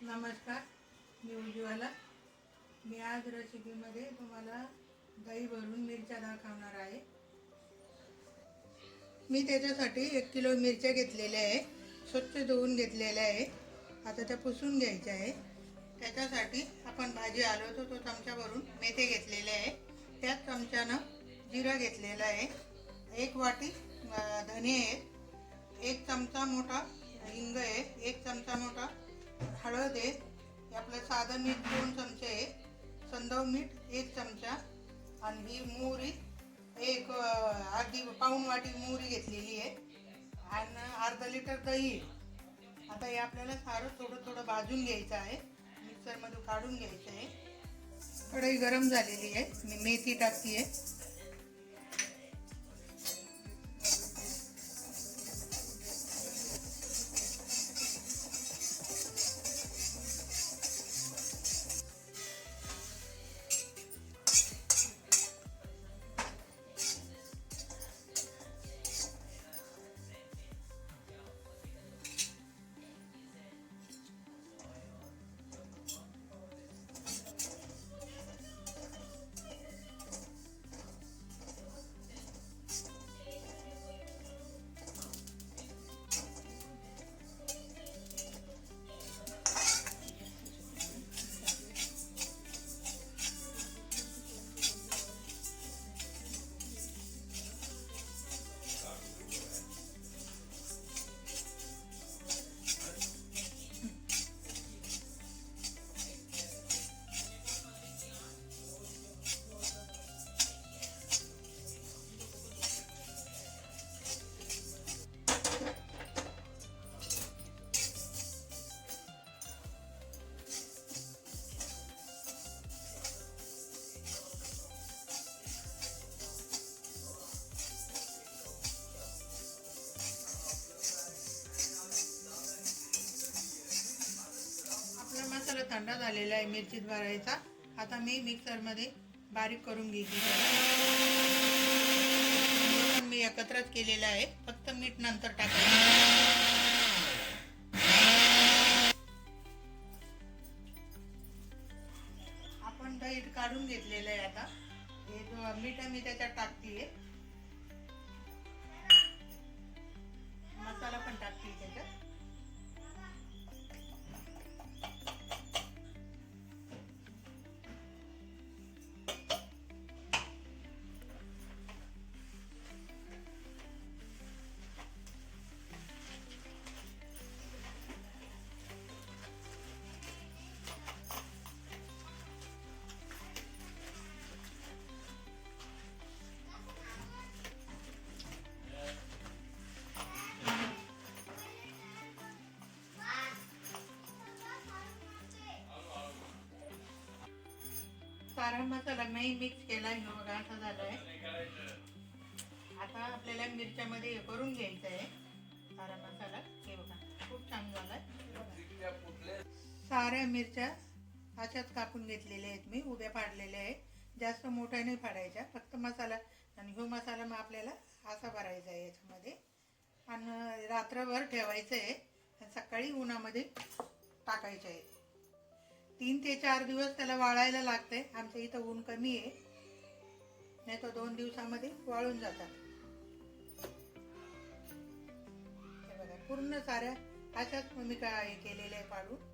नमस्कार, मी उज्ज्वला. मी आज रेसिपीमध्ये तुम्हाला दही भरून मिरच्या दाखवणार आहे. मी त्याच्यासाठी 1 किलो मिरच्या घेतलेल्या आहे, स्वच्छ धुवून घेतलेल्या आहे. आता त्या पुसून घ्यायच्या आहे. त्याच्यासाठी आपण भाजी हलवतो तो चमचा भरून मेथे घेतलेले आहे. त्याच चमच्यानं जिरा घेतलेला आहे. 1 वाटी धने आहेत. 1 चमचा मोठा हिंग आहे. 1 चमचा मोठा हळद आहे. आपलं साधं मीठ 2 चमचे आहे. संदव मीठ 1 चमचा आणि ही मोहरी अर्धी पाऊण वाटी मोहरी घेतलेली आहे आणि अर्धा लिटर दही. आता हे आपल्याला सारं थोडं थोडं भाजून घ्यायचं आहे, मिक्सरमधून काढून घ्यायचं आहे. कढई गरम झालेली आहे. मी मेथी टाकते आहे. मसाला थंड झालेला आहे मिरचीत भरायचा. आता मी मिक्सरमध्ये बारीक करून घेते. मी एकत्रच केलेला आहे, फक्त मीठ नंतर टाकायचं. आपण दही काढून घेतलेलं आहे. आता हे मीठ मी त्याच्यात टाकते. मसाला पण टाकते त्याच्यात. सारा मसाला मी मिक्स केला आहे बघा, असा झाला आहे. आता आपल्याला मिरच्यामध्ये हे करून घ्यायचं आहे सारा मसाला. हे बघा, खूप छान झाला आहे. साऱ्या मिरच्या अशाच कापून घेतलेल्या आहेत मी, उभ्या पाडलेल्या आहेत. जास्त मोठ्या नाही पाडायच्या, फक्त मसाला. आणि हा मसाला मग आपल्याला असा भरायचा आहे याच्यामध्ये आणि रात्रभर ठेवायचं आहे. सकाळी उन्हामध्ये टाकायचं आहे. 3 ते 4 दिवस त्याला वाळायला लागते. आमच्या इथं ऊन कमी आहे, नाही तर 2 दिवसामध्ये वाळून जातात. हे बघा, पूर्ण साऱ्या अशाच मी काय केलेल्या आहे पाडून.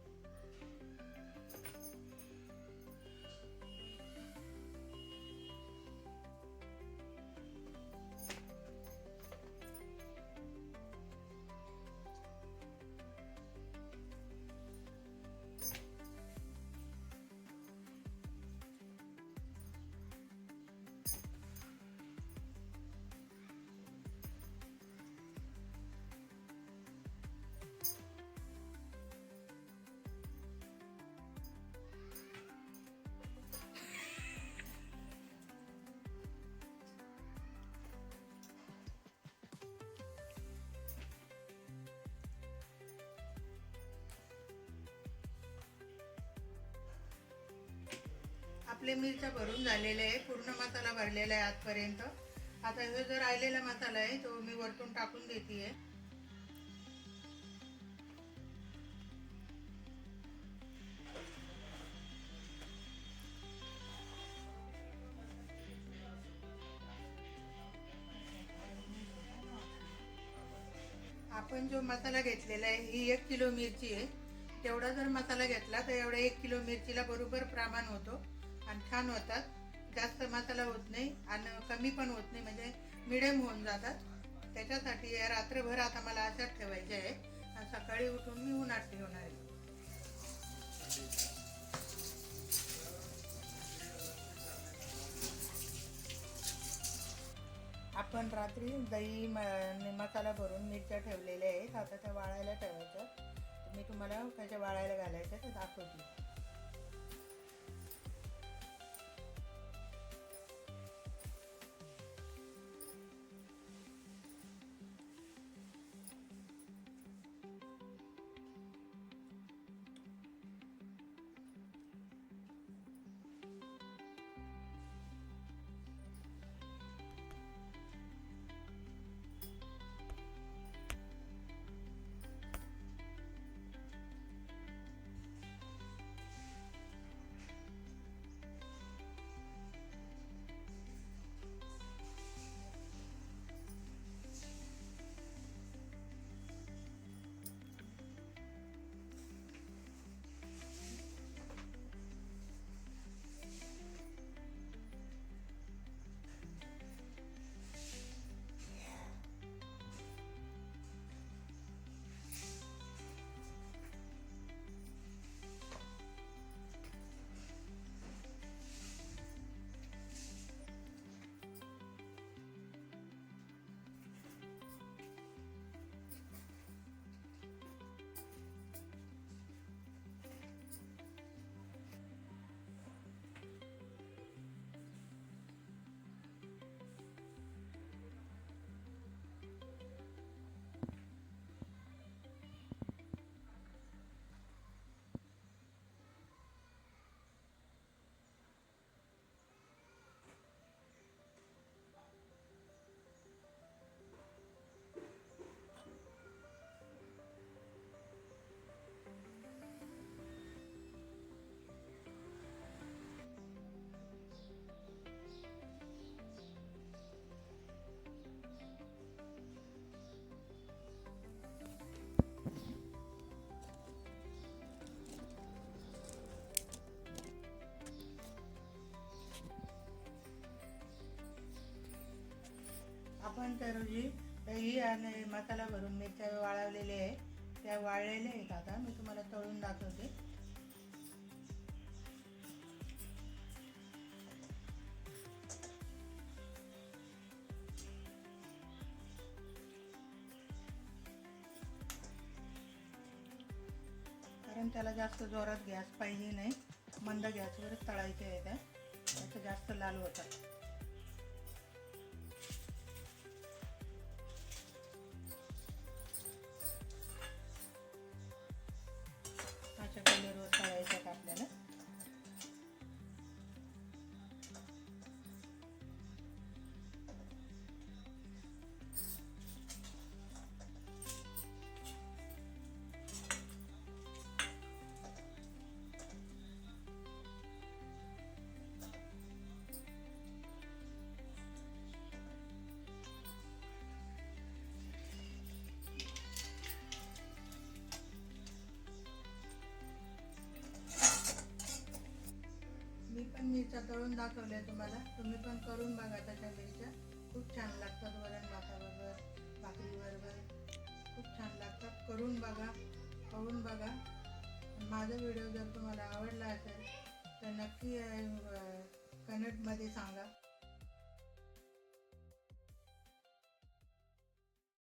आपले मिरच्या भरून झालेले आहे, पूर्ण मसाला भरलेला आहे आजपर्यंत. आता हे जो राहिलेला मसाला आहे तो मी वरतून टाकून देते. आपण जो मसाला घेतलेला आहे ही 1 किलो मिरची आहे. तेवढा जर मसाला घेतला तर एवढ्या 1 किलो मिरचीला बरोबर प्रमाण होतो आणि छान होतात. जास्त मसाला होत नाही आणि कमी पण होत नाही, म्हणजे मिडियम होऊन जातात. त्याच्यासाठी या रात्रभर आता मला अशाच ठेवायचे आहे आणि सकाळी उठून मी उन्हात ठेवणार आहे. आपण रात्री दही मसाला भरून मिरच्या ठेवलेल्या आहेत. आता त्या वाळायला ठेवायच्या. मी तुम्हाला त्याच्या वाळायला घालायच्या ते दाखवते. आपण तर जी दही आणि मसाला भरून मिरच्या वाळवलेले आहे त्या वाळलेल्या आहेत. आता मी तुम्हाला तळून दाखवते. कारण त्याला जास्त जोरात गॅस पाहिजे नाही, मंद गॅसवरच तळायचे आहे. त्याचं जास्त लाल होतात. अशा कलरवर तळायच्यात आपल्याला. मी पण मिरच्या तळून दाखवल्या तुम्हाला. तुम्ही पण करून बघा. त्याच्या मिरच्या खूप छान लागतात. वरण भाताबरोबर, भाकरीबरोबर खूप छान लागतात. करून बघा, खाऊन बघा. माझा व्हिडिओ जर तुम्हाला आवडला असेल तर नक्की कमेंटमध्ये सांगा.